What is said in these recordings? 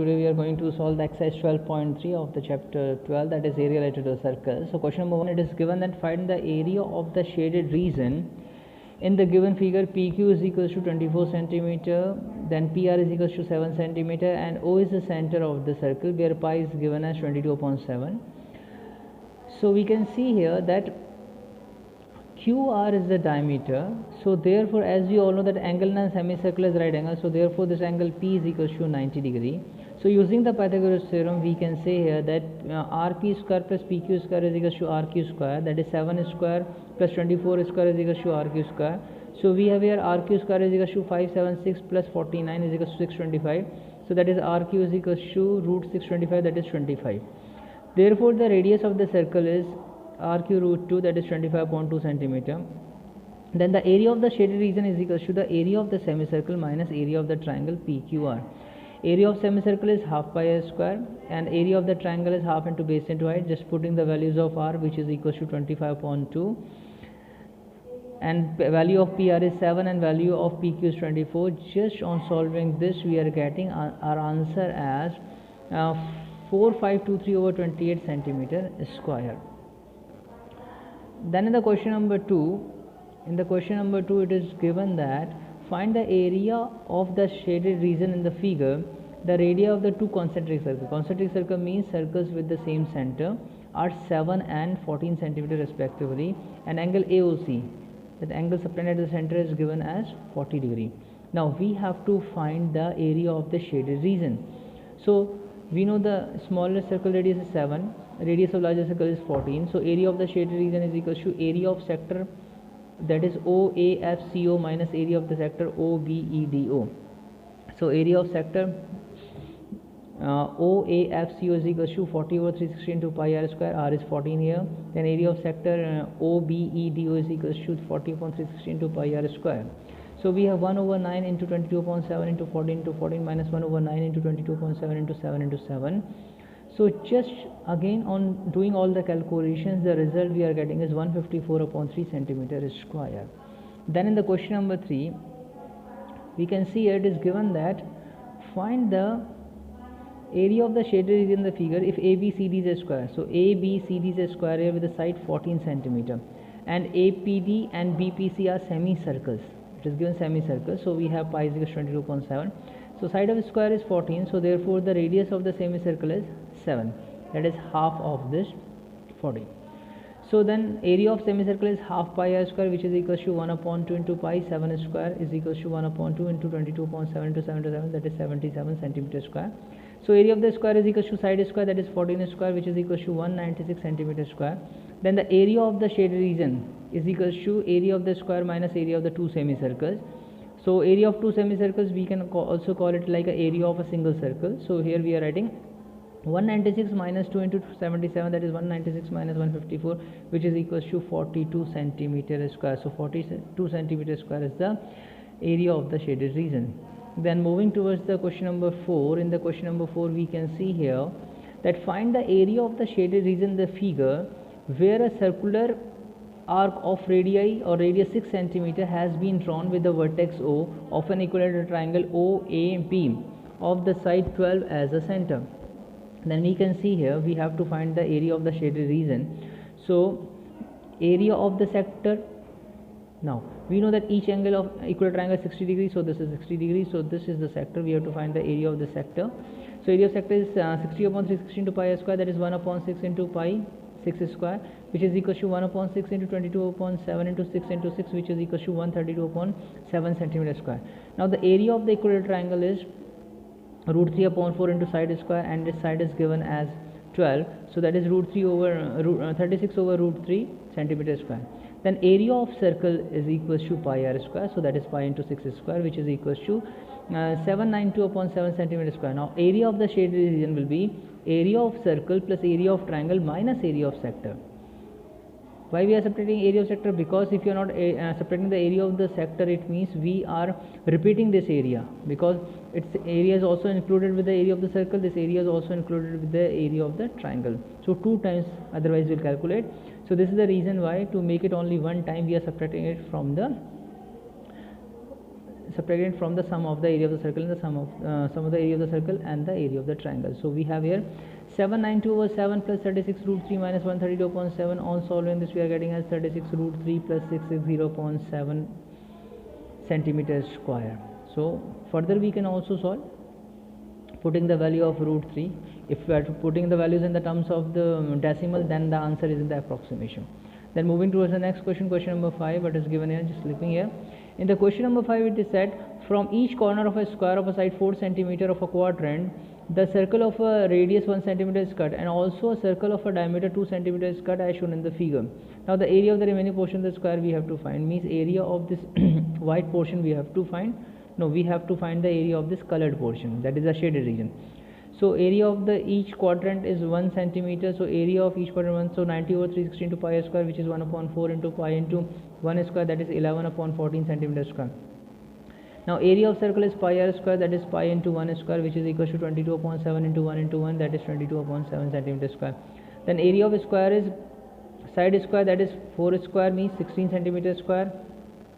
Today we are going to solve the exercise 12.3 of the chapter 12, that is area related to a circle. So question number 1, it is given that find the area of the shaded region in the given figure. PQ is equals to 24 centimeter, then PR is equals to 7 centimeter, and O is the center of the circle where pi is given as 22/7. So we can see here that QR is the diameter, so therefore as we all know that angle in a semicircle is right angle, so therefore this angle P is equals to 90 degree. So using the Pythagoras theorem we can say here that RP square plus PQ square is equals to RQ square, that is 7 square plus 24 square is equals to RQ square. So we have here RQ square is equals to 576 plus 49 is equals to 625, so that is RQ is equals to root 625, that is 25. Therefore the radius of the circle is RQ root 2, that is 25.2 centimeter. Then the area of the shaded region is equals to the area of the semicircle minus area of the triangle PQR. Area of semicircle is half pi r square and area of the triangle is half into base into height, just putting the values of R, which is equals to 25.2, and value of PR is 7 and value of PQ is 24. Just on solving this we are getting our answer as 4523/28 centimeter square. Then in the question number 2, it is given that find the area of the shaded region in the figure. The radii of the two concentric circles. Concentric circle means circles with the same center are 7 and 14 centimeter respectively, and angle AOC, that angle subtended at the center, is given as 40 degree. Now we have to find the area of the shaded region. So we know the smaller circle radius is 7, radius of larger circle is 14, so area of the shaded region is equals to area of sector, that is OAFCO, minus area of the sector OBEDO. So area of sector OAFCO is equals to 40/360 into pi r square, R is 14 here. Then area of sector OBEDO is equals to 40/360 into pi r square. So we have 1/9 into 22/7 into 14 into 14 minus 1/9 into 22/7 into 7 into 7. So just again on doing all the calculations, the result we are getting is 154/3 centimeter square. Then in the question number 3, we can see it is given that find the area of the shaded region in the figure if ABCD is a square. So ABCD is a square here with the side 14 centimeter, and APD and BPC are semicircles. It is given semicircle, so we have pi is equals to 22/7. So side of the square is 14, so therefore the radius of the semicircle is 7, that is half of this 40. So then area of semicircle is half pi r square, which is equals to 1/2 into pi. 7 square is equals to 1/2 into 22/7 into 7 to 7, that is 77 centimeter square. So area of the square is equals to side square, that is 14 square, which is equals to 196 centimeter square. Then the area of the shaded region is equals to area of the square minus area of the two semicircles. So area of two semicircles we can also call it like a area of a single circle. So here we are writing 196 minus 2 into 77, that is 196 minus 154, which is equals to 42 centimeter square. So 42 centimeter square is the area of the shaded region. Then moving towards the question number 4, in the question number 4 we can see here that find the area of the shaded region in the figure where a circular arc of radii or radius 6 centimeter has been drawn with the vertex O of an equilateral triangle OAB of the side 12 as a center. Then we can see here we have to find the area of the shaded region. So area of the sector, now we know that each angle of equilateral triangle is 60 degrees, so this is 60 degrees, so this is the sector. We have to find the area of the sector. So area of sector is 60/360 into pi r square, that is 1/6 into pi 6 square, which is equals to 1/6 into 22/7 into 6 into 6, which is equals to 132/7 centimeter square. Now the area of the equilateral triangle is root 3/4 into side square, and this side is given as 12, so that is root 3 over 36 over root 3 centimeter square. Then area of circle is equals to pi r square, so that is pi into 6 square, which is equals to 792/7 centimeter square. Now area of the shaded region will be area of circle plus area of triangle minus area of sector. Why we are subtracting area of sector? Because if you are not subtracting the area of the sector, it means we are repeating this area, because its area is also included with the area of the circle. This area is also included with the area of the triangle, so 2 times, otherwise we will calculate. So this is the reason why, to make it only one time, we are subtracting it from the subtracted from the sum of the area of the circle and the sum of the area of the circle and the area of the triangle. So we have here 792 over 7 plus 36 root 3 minus 132 upon 7. On solving this, we are getting as 36 root 3 plus 660 upon 7 centimeters square. So further we can also solve putting the value of root 3. If we are putting the values in the terms of the decimal, then the answer is in the approximation. Then moving towards the next question, question number 5, what is given here, just flipping here. In the question number 5, it is said, from each corner of a square of a side 4 centimeter of a quadrant, the circle of a radius 1 centimeter is cut, and also a circle of a diameter 2 centimeter is cut as shown in the figure. Now the area of the remaining portion of the square we have to find, means area of this white portion we have to find. No, we have to find the area of this colored portion, that is the shaded region. So area of the each quadrant is 1 centimeter. So area of each quadrant 1. So 90 over 360 into pi square, which is 1 upon 4 into pi into 1 square, that is 11 upon 14 centimeter square. Now area of circle is pi r square, that is pi into 1 square, which is equal to 22 upon 7 into 1 into 1, that is 22 upon 7 centimeter square. Then area of a square is side square, that is 4 square, means 16 centimeter square.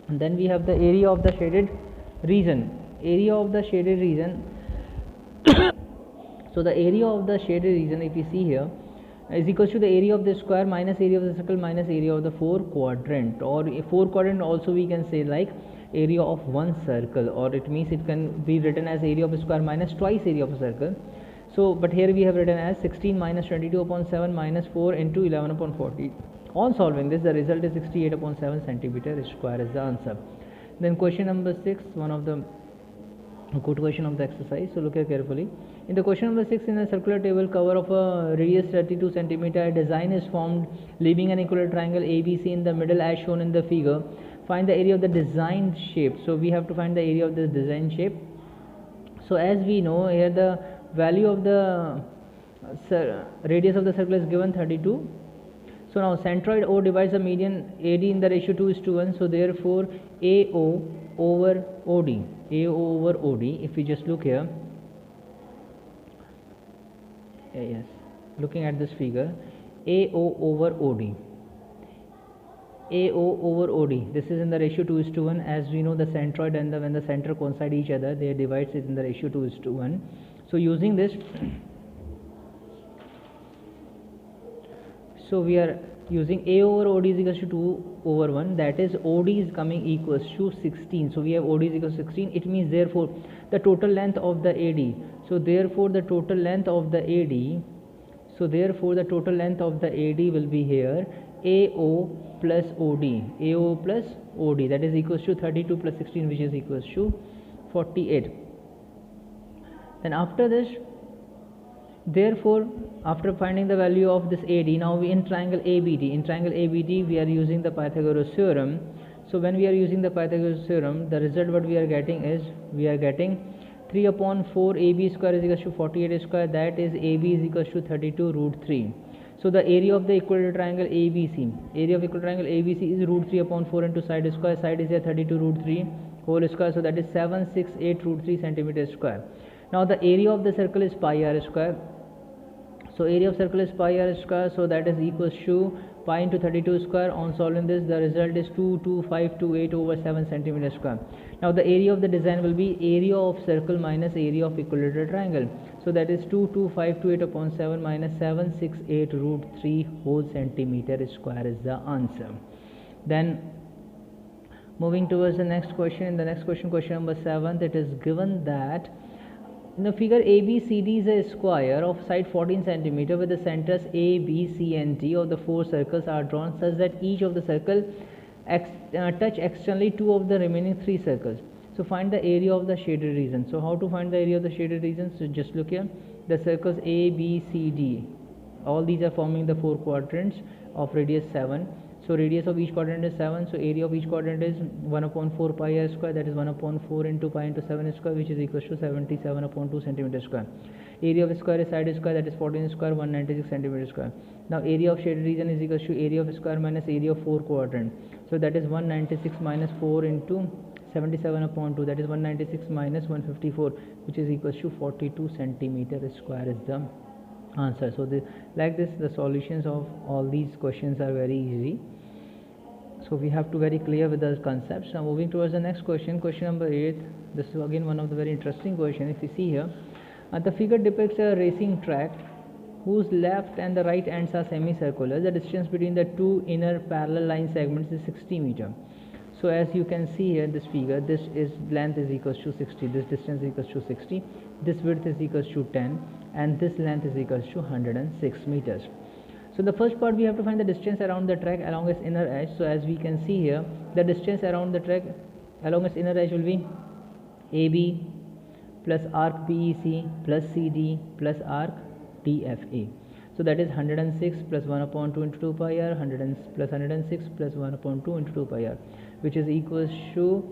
And then we have the area of the shaded region. Area of the shaded region so the area of the shaded region, if you see here, is equal to the area of the square minus area of the circle minus area of the 4 quadrant, or 4 quadrant also we can say like area of one circle, or it means it can be written as area of a square minus twice area of a circle. So but here we have written as 16 minus 22 upon 7 minus 4 into 11 upon 40. On solving this, the result is 68 upon 7 centimeter square is the answer. Then question number 6, one of the good question of the exercise. So look here carefully. In the question number 6, in a circular table cover of a radius 32 centimeter, a design is formed leaving an equilateral triangle ABC in the middle as shown in the figure. Find the area of the designed shape. So we have to find the area of this design shape. So as we know here, the value of the radius of the circle is given 32. So now centroid O divides the median AD in the ratio 2:1. So therefore AO over OD, if we just look here, yes, looking at this figure, AO over OD, this is in the ratio 2:1. As we know, the centroid and when the center coincide each other, they divides it in the ratio 2:1. So using this, so we are using A over OD is equals to 2 over 1, that is OD is coming equals to 16. So we have OD is equals to 16. It means therefore the total length of the AD, so therefore the total length of the AD, so therefore the total length of the AD will be here AO plus OD, AO plus OD, that is equals to 32 plus 16, which is equals to 48. Then after this, therefore after finding the value of this AD, now we in triangle ABD we are using the Pythagoras theorem. So when we are using the Pythagoras theorem, the result what we are getting is, we are getting 3 upon 4 AB square is equals to 48 square, that is AB is equals to 32 root 3. So the area of the equilateral triangle ABC, area of equilateral triangle ABC is root 3 upon 4 into side square, side is here 32 root 3 whole square, so that is 768 root 3 centimeter square. Now the area of the circle is pi r square. So area of circle is pi r square, so that is equals to pi into 32 square. On solving this, the result is 22528 over 7 centimeter square. Now the area of the design will be area of circle minus area of equilateral triangle. So that is 22528 upon 7 minus 768 root 3 whole centimeter square is the answer. Then moving towards the next question. In the next question, question number 7, it is given that in the figure ABCD is a square of side 14 centimeter with the centers A, B, C and D of the 4 circles are drawn such that each of the circle touch externally 2 of the remaining 3 circles. So find the area of the shaded region. So how to find the area of the shaded region? So just look here, the circles A, B, C, D, all these are forming the 4 quadrants of radius 7. So radius of each quadrant is 7. So area of each quadrant is 1 upon 4 pi r square, that is 1 upon 4 into pi into 7 square, which is equals to 77 upon 2 centimeter square. Area of a square is side square, that is 14 square, 196 centimeter square. Now area of shaded region is equals to area of a square minus area of 4 quadrant. So that is 196 minus 4 into 77 upon 2, that is 196 minus 154, which is equals to 42 centimeter square is the answer. So like this, the solutions of all these questions are very easy. So we have to very clear with the concepts. Now moving towards the next question, question number 8. This is again one of the very interesting question. If you see here, the figure depicts a racing track whose left and the right ends are semicircular. The distance between the two inner parallel line segments is 60 meter. So as you can see here, this figure, this is length is equals to 60, this distance is equals to 60, this width is equals to 10, and this length is equals to 106 meters. So the first part, we have to find the distance around the track along its inner edge. So as we can see here, the distance around the track along its inner edge will be AB plus arc BEC plus CD plus arc DFA. So that is 106 plus 1 upon 2 into 2 pi r, 100 plus 106 plus 1 upon 2 into 2 pi r, which is equals to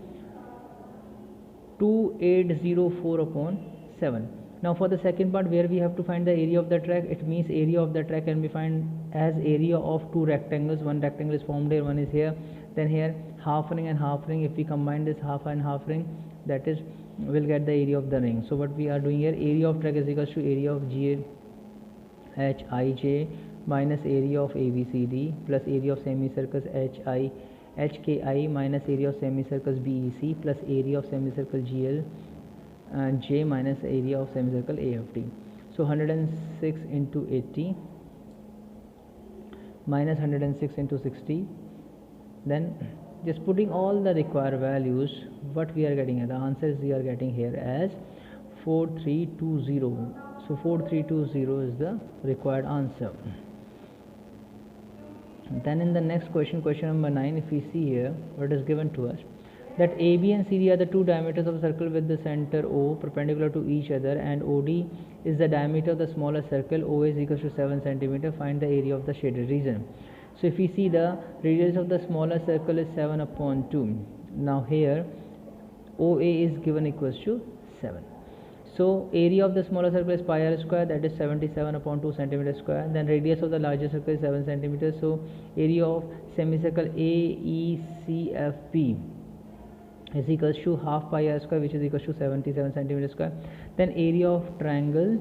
2804 upon 7. Now for the second part, where we have to find the area of the track, it means area of the track can be found as area of two rectangles. One rectangle is formed here, one is here, then here half ring and half ring. If we combine this half and half ring, that is, we'll get the area of the ring. So what we are doing here, area of track is equals to area of GHIJ minus area of ABCD plus area of semicircles HKI minus area of semicircles BEC plus area of semicircle GL J minus area of semicircle AFD. So 106 into 80 minus 106 into 60. Then just putting all the required values, what we are getting here, the answers we are getting here as 4320. So 4320 is the required answer. Then in the next question, question number 9, if we see here what is given to us, that AB and CD are the two diameters of a circle with the center O perpendicular to each other, and OD is the diameter of the smaller circle. OA is equals to 7 centimeter. Find the area of the shaded region. So if we see, the radius of the smaller circle is 7 upon 2. Now here OA is given equals to 7. So area of the smaller circle is pi r square, that is 77 upon 2 centimeter square. Then radius of the larger circle is 7 centimeters. So area of semicircle AECFP is equals to half pi r square, which is equals to 77 centimeter square. Then area of triangle,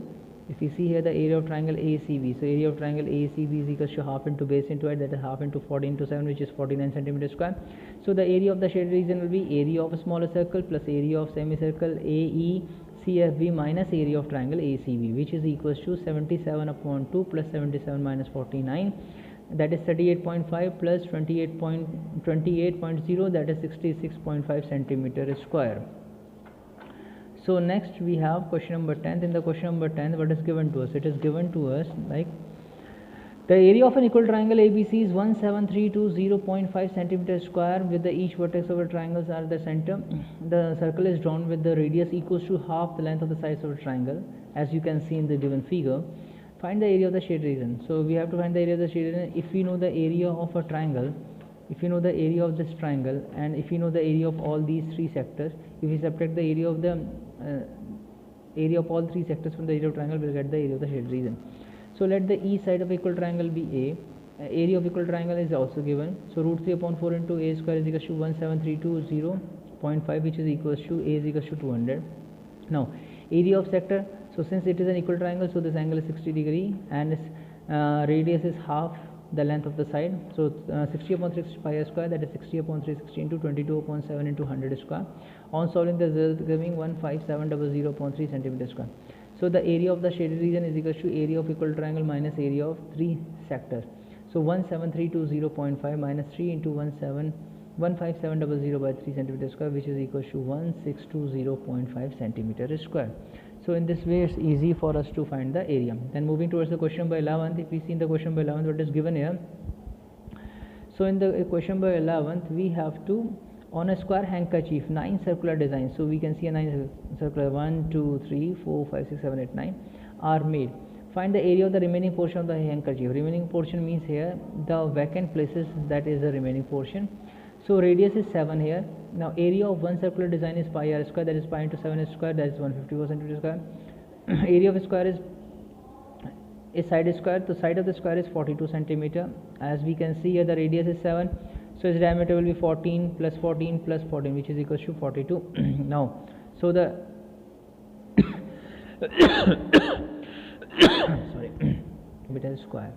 if you see here, the area of triangle ACB, so area of triangle ACB is equals to half into base into height, that is half into 40 into 7, which is 49 centimeter square. So the area of the shaded region will be area of a smaller circle plus area of semicircle AECFB minus area of triangle ACB, which is equals to 77 upon 2 plus 77 minus 49, that is 38.5 plus 28.0, that is 66.5 centimeter square. So next we have question number 10. In the question number 10, what is given to us? It is given to us like the area of an equal triangle ABC is 17320.5 centimeter square, with the each vertex of the triangles are the center. The circle is drawn with the radius equals to half the length of the sides of the triangle, as you can see in the given figure. Find the area of the shaded region. So we have to find the area of the shaded region. If we know the area of a triangle, if you know the area of this triangle, and if you know the area of all these three sectors, if we subtract the area of the area of all three sectors from the area of triangle, we'll get the area of the shaded region. So let the each side of equal triangle be A. Area of equal triangle is also given. So root 3 upon 4 into A square is equals to 17320.5, which is equals to A is equals to 200. Now area of sector, so since it is an equal triangle, so this angle is 60 degree and its radius is half the length of the side. So 60 upon 3 pi r square, that is 60 upon 360 into 22 upon 7 into 100 square. On solving the result, giving 15700 upon 3 centimeter square. So the area of the shaded region is equals to area of equal triangle minus area of three sectors. So 17320.5 minus 3 into 15700 by 3 centimeter square, which is equals to 1620.5 centimeter square. So in this way, it's easy for us to find the area. Then moving towards the question by 11th, if we see in the question by 11th what is given here. So in the question by 11th, we have to, on a square handkerchief, 9 circular designs. So we can see a 9 circular, 1, 2, 3, 4, 5, 6, 7, 8, 9 are made. Find the area of the remaining portion of the handkerchief. Remaining portion means here the vacant places, that is the remaining portion. So radius is 7 here. Now area of one circular design is pi r square, that is pi into 7 is square, that is 154 centimeter square. Area of a square is a side square. The side of the square is 42 centimeter. As we can see here, the radius is 7, so its diameter will be 14 plus 14 plus 14, which is equals to 42. Now so the sorry beta square.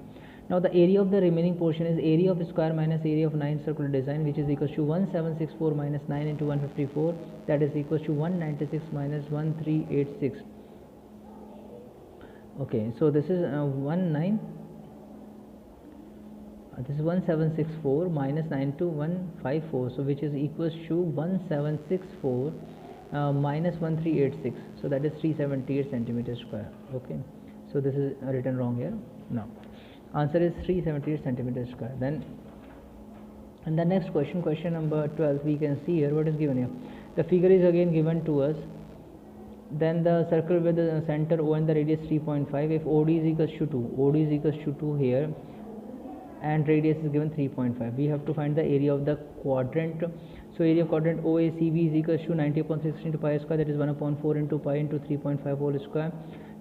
Now the area of the remaining portion is area of square minus area of 9 circular design, which is equals to 1764 minus 9 into 154, that is equals to 196 minus 1386. Okay, so this is 1764 minus 9 to 154, so which is equals to 1764 minus 1386, so that is 378 centimeters square. Okay, so this is written wrong here. Now answer is 378 centimeters square. Then and the next question, question number 12, we can see here what is given here. The figure is again given to us. Then the circle with the center O and the radius 3.5, if OD is equals to 2, OD is equals to 2 here, and radius is given 3.5, we have to find the area of the quadrant. So area of quadrant OACB is equals to 90 upon 16 into pi square, that is 1 upon 4 into pi into 3.5 whole square.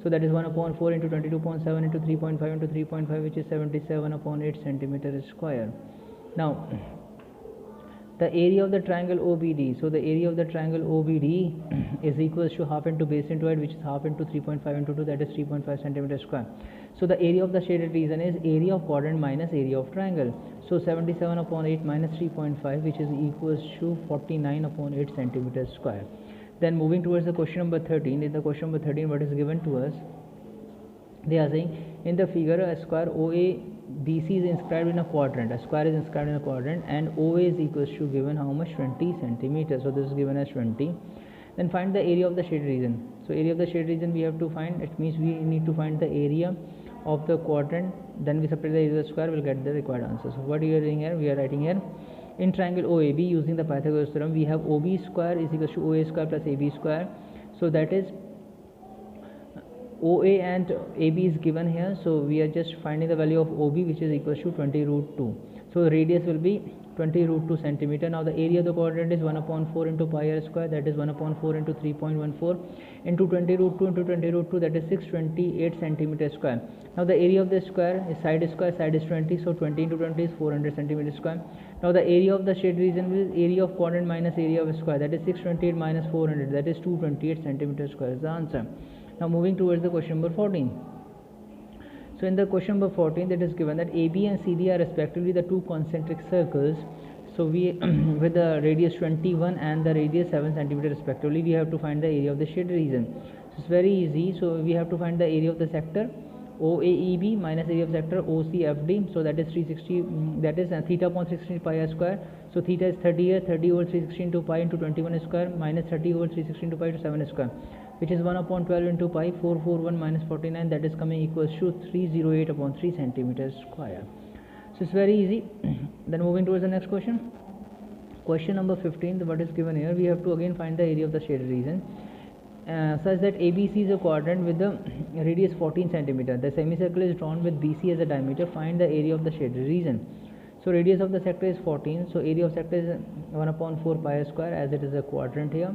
So that is 1 upon 4 into 22.7 into 3.5 into 3.5, which is 77 upon 8 centimeter square. Now the area of the triangle OBD, so the area of the triangle OBD is equals to half into base into height, which is half into 3.5 into 2, that is 3.5 centimeter square. So the area of the shaded region is area of quadrant minus area of triangle. So 77 upon 8 minus 3.5, which is equals to 49 upon 8 centimeter square. Then moving towards the question number 13, in the question number 13 what is given to us, they are saying in the figure a square OABC is inscribed in a quadrant, a square is inscribed in a quadrant, and OA is equals to given how much, 20 centimeters, so this is given as 20. Then find the area of the shaded region. So area of the shaded region we have to find, it means we need to find the area of the quadrant, then we separate the area of the square, will get the required answer. So what we are doing here, we are writing here, in triangle OAB using the Pythagoras theorem, we have OB square is equals to OA square plus AB square. So that is OA and AB is given here, so we are just finding the value of OB, which is equals to 20 root 2. So the radius will be 20 root 2 centimeter. Now the area of the quadrant is 1 upon 4 into pi r square, that is 1 upon 4 into 3.14 into 20 root 2 into 20 root 2, that is 628 centimeter square. Now the area of the square is side is 20, so 20 into 20 is 400 centimeter square. Now the area of the shaded region is area of quadrant minus area of square, that is 628 minus 400, that is 228 centimeter square is the answer. Now moving towards the question number 14. So in the question number 14, that is given that AB and CD are respectively the two concentric circles. So we with the radius 21 and the radius 7 centimeter respectively, we have to find the area of the shaded region. So it's very easy. So we have to find the area of the sector OAEB minus area of sector OCFD. So that is 360, that is theta upon 16 pi r square. So theta is 30 here, 30 over 316 into pi into 21 square minus 30 over 316 into pi to 7 square, which is 1 upon 12 into pi, 441 minus 49, that is coming equals to 308 upon 3 centimeters square. So it's very easy. Then moving towards the next question. Question number 15, what is given here, we have to again find the area of the shaded region. Such that ABC is a quadrant with the radius 14 centimeter. The semicircle is drawn with BC as a diameter. Find the area of the shaded region. So radius of the sector is 14. So area of sector is 1 upon 4 pi square, as it is a quadrant here.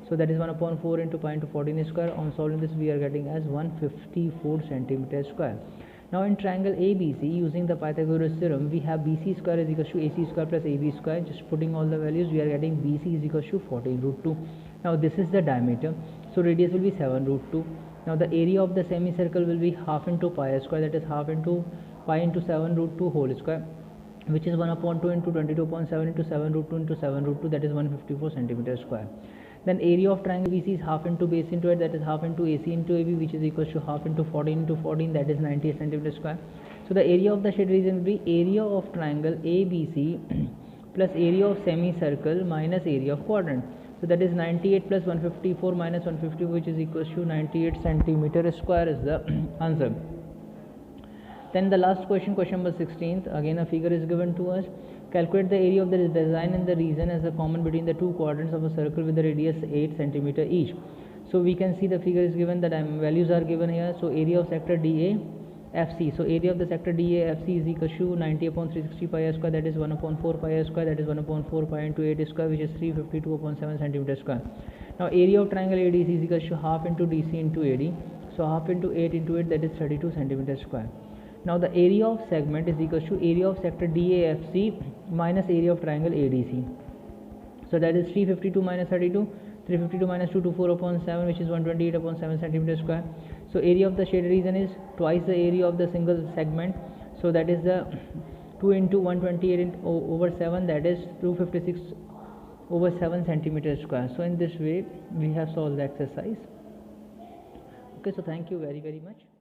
So that is 1 upon 4 into pi into 14 square. On solving this, we are getting as 154 centimeter square. Now in triangle ABC, using the Pythagoras theorem, we have BC square is equals to AC square plus AB square. Just putting all the values, we are getting BC is equals to 14 root 2. Now this is the diameter, so radius will be 7 root 2. Now the area of the semicircle will be half into pi square, that is half into pi into 7 root 2 whole square, which is 1 upon 2 into 22 upon 7 into 7 root 2 into 7 root 2, that is 154 centimeter square. Then area of triangle BC is half into base into it, that is half into AC into AB, which is equals to half into 14 into 14, that is 98 centimeter square. So the area of the shaded region will be area of triangle ABC plus area of semicircle minus area of quadrant. So that is 98 plus 154 minus 150, which is equals to 98 centimeter square is the answer. Then the last question, question number 16, again a figure is given to us. Calculate the area of the design in the region as a common between the two quadrants of a circle with the radius 8 centimeter each. So we can see the figure is given, the values are given here. So area of sector DA FC. So area of the sector DA FC is equal to 90 upon 360 pi r square, that is 1 upon 4 pi r square, that is 1 upon 4 pi into 8 square, which is 352 upon 7 centimeter square. Now area of triangle ADC is equal to half into DC into AD. So half into 8 into 8, that is 32 centimeter square. Now the area of segment is equal to area of sector DAFC minus area of triangle ADC. So that is 352 minus 32, 352 minus 224 upon 7, which is 128 upon 7 centimeter square. So area of the shaded region is twice the area of the single segment. So that is the 2 into 128 over 7, that is 256 over 7 centimeter square. So in this way we have solved the exercise. Okay, so thank you very much.